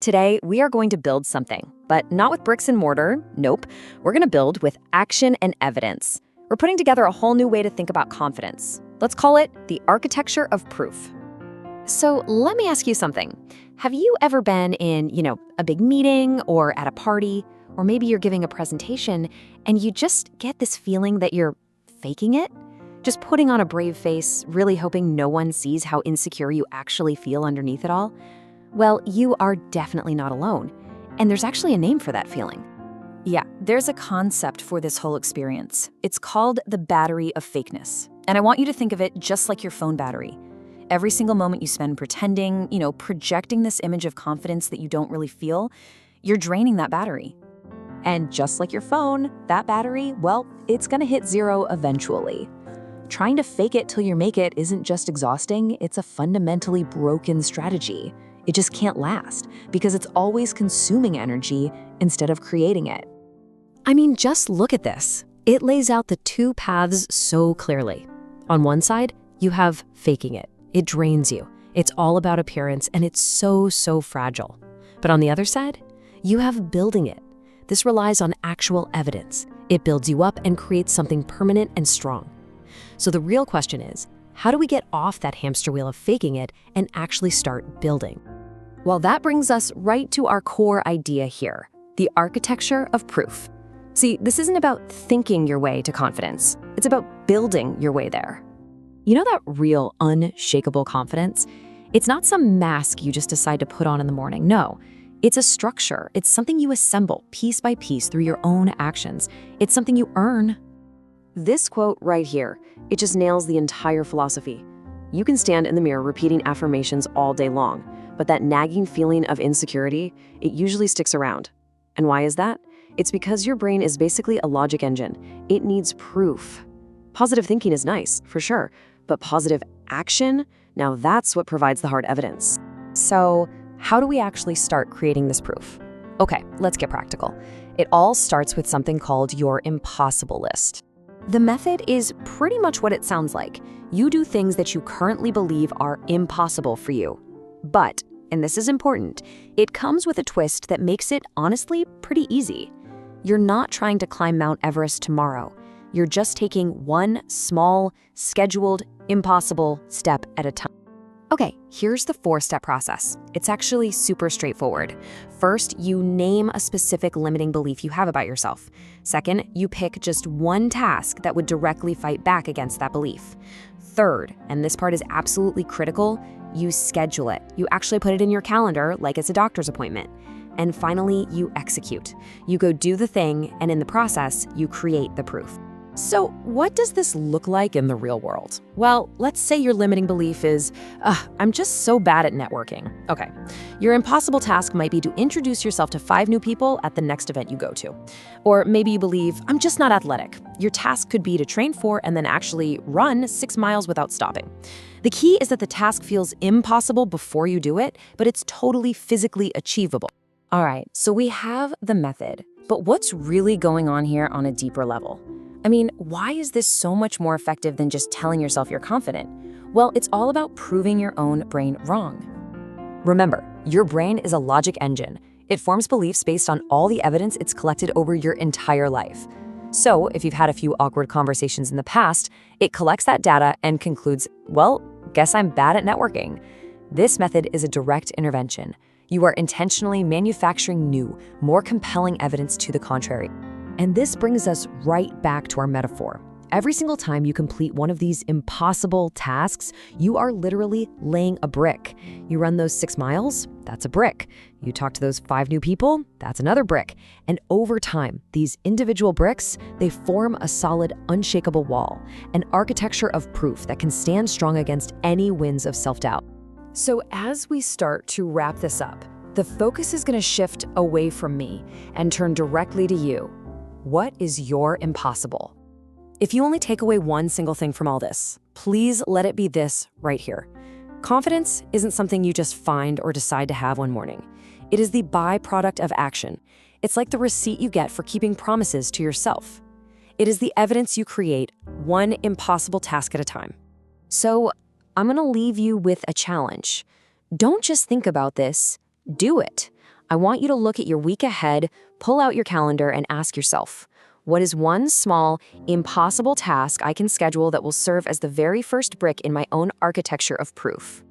Today, we are going to build something, but not with bricks and mortar. Nope. We're going to build with action and evidence. We're putting together a whole new way to think about confidence. Let's call it the architecture of proof. So let me ask you something. Have you ever been in, a big meeting or at a party, or maybe you're giving a presentation and you just get this feeling that you're faking it? Just putting on a brave face, really hoping no one sees how insecure you actually feel underneath it all? Well, you are definitely not alone. And there's actually a name for that feeling. Yeah, there's a concept for this whole experience. It's called the battery of fakeness. And I want you to think of it just like your phone battery. Every single moment you spend pretending, projecting this image of confidence that you don't really feel, you're draining that battery. And just like your phone, that battery, well, it's gonna hit zero eventually. Trying to fake it till you make it isn't just exhausting, it's a fundamentally broken strategy. It just can't last because it's always consuming energy instead of creating it. I mean, just look at this. It lays out the two paths so clearly. On one side, you have faking it. It drains you. It's all about appearance and it's so fragile. But on the other side, you have building it. This relies on actual evidence. It builds you up and creates something permanent and strong. So the real question is, how do we get off that hamster wheel of faking it and actually start building? Well, that brings us right to our core idea here, the architecture of proof. See, this isn't about thinking your way to confidence. It's about building your way there. You know that real, unshakable confidence? It's not some mask you just decide to put on in the morning. No, it's a structure. It's something you assemble piece by piece through your own actions. It's something you earn. This quote right here, it just nails the entire philosophy. You can stand in the mirror repeating affirmations all day long, but that nagging feeling of insecurity, it usually sticks around. And why is that? It's because your brain is basically a logic engine. It needs proof. Positive thinking is nice, for sure, but positive action, now that's what provides the hard evidence. So, how do we actually start creating this proof? Okay, let's get practical. It all starts with something called your impossible list. The method is pretty much what it sounds like. You do things that you currently believe are impossible for you. But, and this is important, it comes with a twist that makes it, honestly, pretty easy. You're not trying to climb Mount Everest tomorrow. You're just taking one small, scheduled, impossible step at a time. Okay, here's the 4-step process. It's actually super straightforward. First, you name a specific limiting belief you have about yourself. Second, you pick just one task that would directly fight back against that belief. Third, and this part is absolutely critical, you schedule it. You actually put it in your calendar like it's a doctor's appointment. And finally, you execute. You go do the thing, and in the process, you create the proof. So what does this look like in the real world? Well, let's say your limiting belief is, I'm just so bad at networking. Okay, your impossible task might be to introduce yourself to 5 new people at the next event you go to. Or maybe you believe, I'm just not athletic. Your task could be to train for and then actually run 6 miles without stopping. The key is that the task feels impossible before you do it, but it's totally physically achievable. All right, so we have the method, but what's really going on here on a deeper level? I mean, why is this so much more effective than just telling yourself you're confident? Well, it's all about proving your own brain wrong. Remember, your brain is a logic engine. It forms beliefs based on all the evidence it's collected over your entire life. So, if you've had a few awkward conversations in the past, it collects that data and concludes, well, guess I'm bad at networking. This method is a direct intervention. You are intentionally manufacturing new, more compelling evidence to the contrary. And this brings us right back to our metaphor. Every single time you complete one of these impossible tasks, you are literally laying a brick. You run those 6 miles, that's a brick. You talk to those 5 new people, that's another brick. And over time, these individual bricks, they form a solid, unshakable wall, an architecture of proof that can stand strong against any winds of self-doubt. So as we start to wrap this up, the focus is going to shift away from me and turn directly to you. What is your impossible? If you only take away one single thing from all this, please let it be this right here. Confidence isn't something you just find or decide to have one morning. It is the byproduct of action. It's like the receipt you get for keeping promises to yourself. It is the evidence you create, one impossible task at a time. So I'm going to leave you with a challenge. Don't just think about this, do it. I want you to look at your week ahead, pull out your calendar, and ask yourself, what is one small, impossible task I can schedule that will serve as the very first brick in my own architecture of proof?